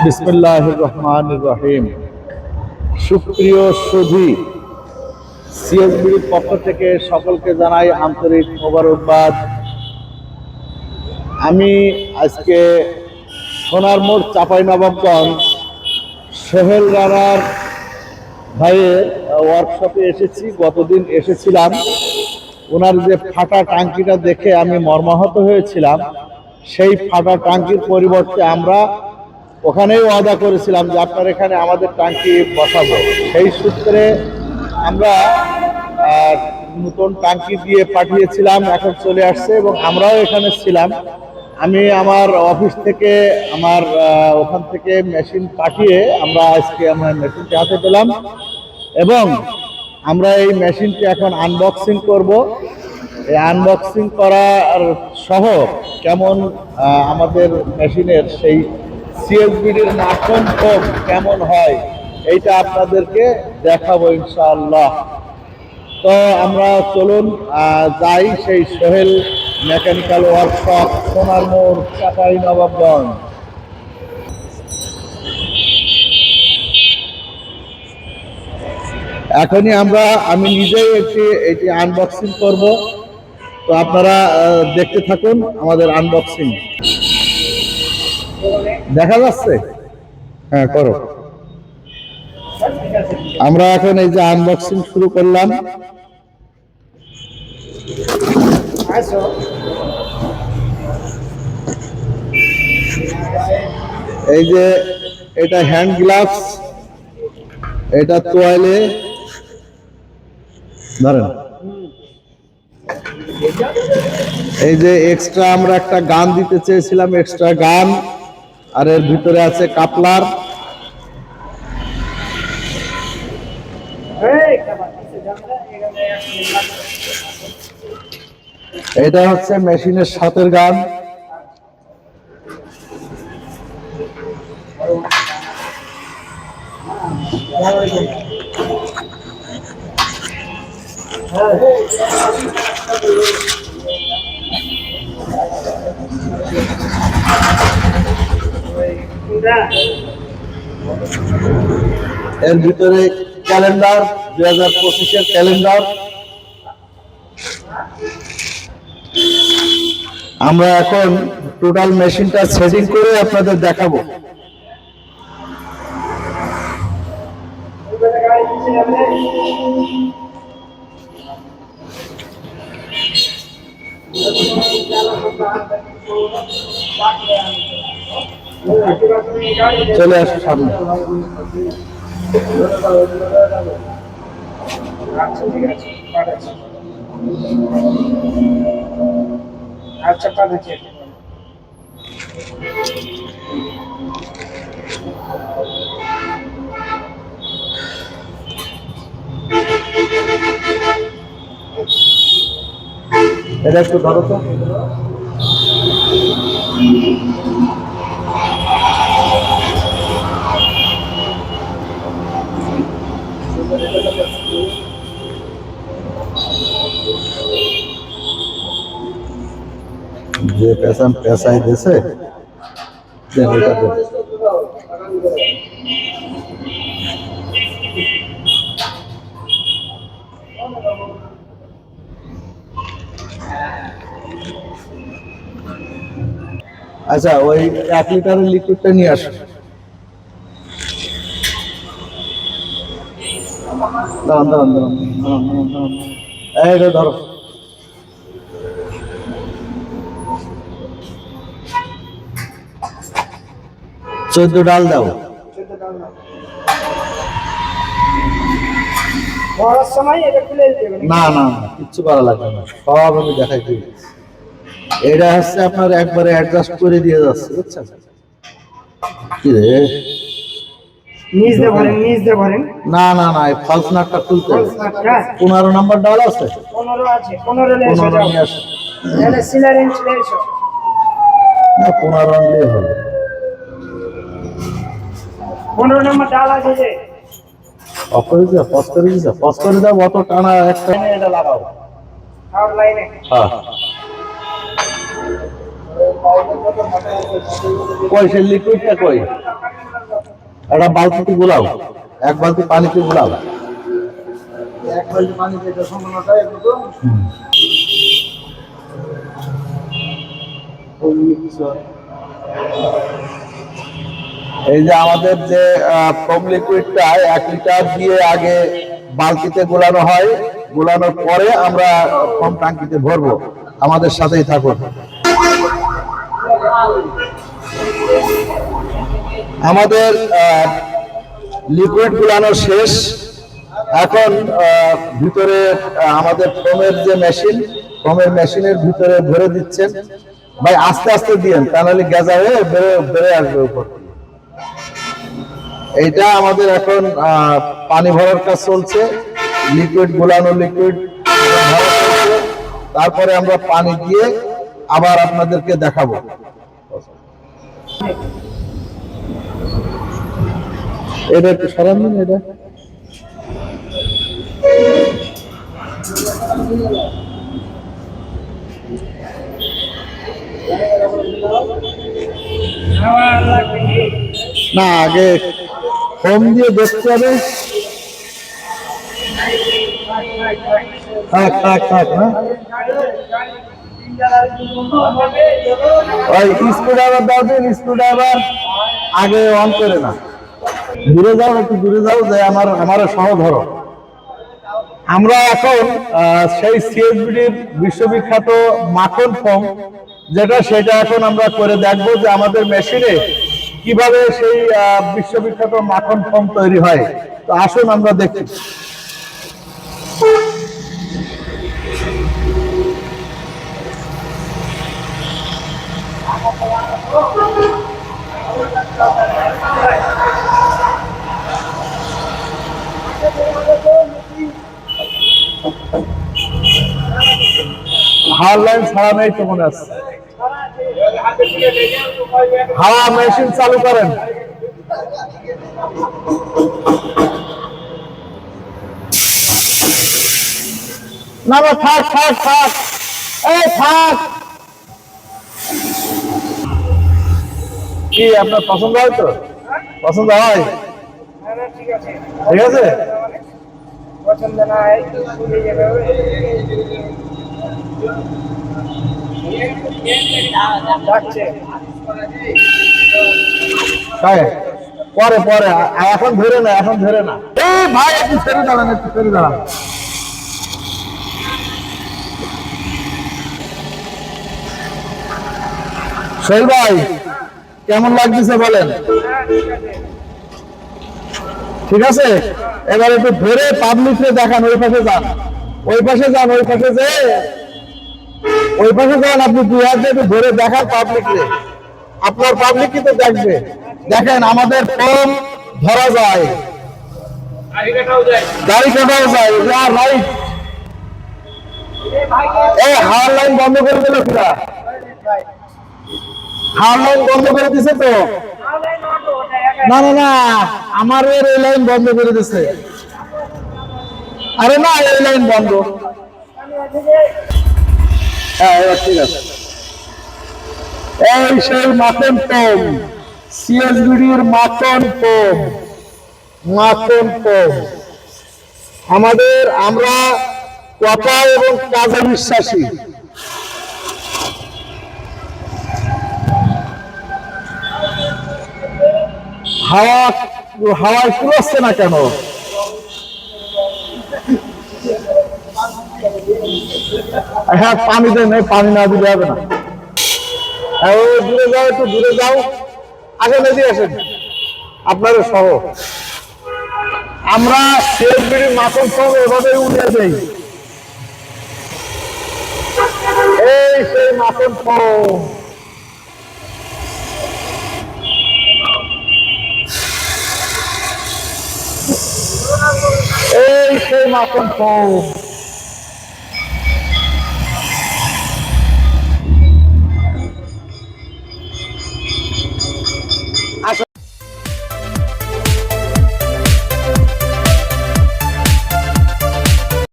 বিসমিল্লাহির রহমানির রহিম। সুপ্রিয় সুধী, সিএসবির পক্ষ থেকে সকলকে জানাই আন্তরিক মোবারকবাদ। আমি আজকে সোনার মোড় চাঁপাইনবাবগঞ্জ সোহেল রানার ভাইয়ের ওয়ার্কশপে এসেছি। গতদিন এসেছিলাম, ওনার যে ফাটা টাঙ্কিটা দেখে আমি মর্মাহত হয়েছিলাম। সেই ফাটা টাঙ্কির পরিবর্তে আমরা ওখানেই ওয়াদা করেছিলাম যে আপনার এখানে আমাদের টাঙ্কি বসাবো। সেই সূত্রে আমরা নতুন টাঙ্কি দিয়ে পাঠিয়েছিলাম, এখন চলে আসছে এবং আমরাও এখানে ছিলাম। আমি আমার অফিস থেকে ওখান থেকে মেশিন পাঠিয়ে আমরা আজকে মেশিনটি হাতে পেলাম এবং আমরা এই মেশিনটি এখন আনবক্সিং করব। এই আনবক্সিং করার সহ কেমন আমাদের মেশিনের সেই সিএসবিডির নাটন ফোম কেমন হয় এইটা আপনাদেরকে দেখাবো ইনশাআল্লাহ। তো আমরা চলুন যাই সেই সোহেল মেকানিক্যাল ওয়ার্কশপ, সোনার মোড়, চাঁপাইনবাবগঞ্জ। এখনই আমি নিজেই এটি আনবক্সিং করব, তো আপনারা দেখতে থাকুন আমাদের আনবক্সিং। দেখা যাচ্ছে? হ্যাঁ, করো। আমরা এখন এই যে আনবক্সিং শুরু করলাম। এই যে এটা হ্যান্ড গ্লাভস, এটা তোয়ালে ধরেন। এই যে এক্সট্রা আমরা একটা গান দিতে চেয়েছিলাম, এক্সট্রা গান, আর এর ভিতরে আছে কাপলার। এটা হচ্ছে মেশিনের সাথের গান। এর ভিতরে ক্যালেন্ডার, 2025-এর ক্যালেন্ডার। আমরা এখন টোটাল মেশিনটা সেটিং করে আপনাদের দেখাবো। চলে আসো সামনে। আচ্ছা, পাঠাচ্ছি। এটা একটু ধরো তো। যে পেশায় দিয়েছে আচ্ছা, ওই 1 লিটারের লিকুইডটা নিয়ে আসো। এইটা ধরো। 14 ডাল দাও। না না, কিচ্ছু করা লাগবে না, সব আমি দেখাই দিই। এটা হচ্ছে আপনার একবারে অ্যাডজাস্ট করে দিয়ে যাচ্ছে, বুঝছেন? কি রে, না না না, এই ফলস নাটটা খুলতে হবে। 15 নাম্বার ডাল আছে? 15 আছে। 15 নিয়ে আসো। তাহলে সিলার ইঞ্চ নিয়ে এসো। না, 15 আনলেই হবে। 15 নাম্বার ডাল আছে যে অপরিজা ফস করে দাও। অত টানা একটা এটা লাগাও আর লাইনে। হ্যাঁ, কই সে লিকুইডটা কই? একটা বালতিতে গোলাও, এক বালতি পানিতে গোলাও। এই যে আমাদের যে ফোম লিকুইডটা 1 লিটার দিয়ে আগে বালতিতে গোলানো হয়, গোলানোর পরে আমরা ফোম ট্যাঙ্কিতে ভরবো। আমাদের সাথেই থাকুন। আমাদের লিকুইড গোলানো শেষ। এখন ভিতরে আমাদের ফোমের যে মেশিন, ফোমের মেশিনের ভিতরে ভরে দিচ্ছেন। ভাই আস্তে আস্তে দিয়েন, তাহলে গেজা হয়ে বেড়ে আসবে উপর। এইটা আমাদের এখন পানি ভরার কাজ চলছে, লিকুইড গোলানো, লিকুইড ভরা চলছে। তারপরে আমরা পানি দিয়ে আবার আপনাদেরকে দেখাবো। এটা একটু সরান দিন, এটা না, আগে ফোম দিয়ে দেখতে হবে। থাক থাক থাক, হ্যাঁ ওই স্ক্রুড্রাইভার দাও দিন, স্ক্রুড্রাইভার আগে অন করে না। দূরে যাও, একটু দূরে যাও, যে আমার সহ ধরো। আমরা এখন সেই সিএসবিডির বিশ্ববিখ্যাত মাখন ফোম সেটা এখন আমরা করে দেখবো যে আমাদের মেশিনে কিভাবে সেই বিশ্ববিখ্যাত মাখন ফোম তৈরি হয়। তো আসুন আমরা দেখি। হাওয়ার লাইন ছাড়া নেই তো মনে আছে। হাওয়া মেশিন চালু করেন। না না, থাক থাক থাক, এই থাক। কি আপনার পছন্দ হয়? তো পছন্দ হয়, ঠিক আছে। পছন্দ না হয় পরে পরে, এখন ধরে না, এখন ধরে না। এই ভাই একটু ছেড়ে দাঁড়ান, একটু ছেড়ে দাঁড়ান। সোহেল ভাই কেমন লাগতেছে বলেন? ঠিক আছে, এবার একটু ধরে পাবলিককে দেখান। ওই পাশে যান, ওই পাশে যান, ওই পাশে যে ওই পাশে যান। আপনি 2 হাত দিয়ে ধরে দেখান পাবলিককে। আপনার পাবলিক কিন্তু দেখবে। দেখেন আমাদের ফোম ধরা যায়, গাড়ি কাটাও যায়। রাইট, এই হাওয়ার লাইন বন্ধ করে দিল কিনা? হাওয়ার লাইন বন্ধ করে দিছে তো? না না না, আমার এই লাইন বন্ধ করে দিছে। আরে না, এই লাইন বন্ধ। হ্যাঁ এবার ঠিক আছে। এই সেই মাখন ফোম, সিএসবিডির মাখন ফোম, মাখন ফোম। আমরা কথা এবং কাজে বিশ্বাসী। হাওয়ায় কুলাচ্ছে না কেন? হ্যাঁ পানি দেন, পানি না দিলে হবে না। দূরে যাও, একটু দূরে যাও। আসেন, এদিকে আসেন, আপনারও সহ। আমরা সিএসবিডির মাখন ফোম এভাবে উড়িয়ে দেই। এই সেই মাখন ফোম, এই সেই মাখন ফোম।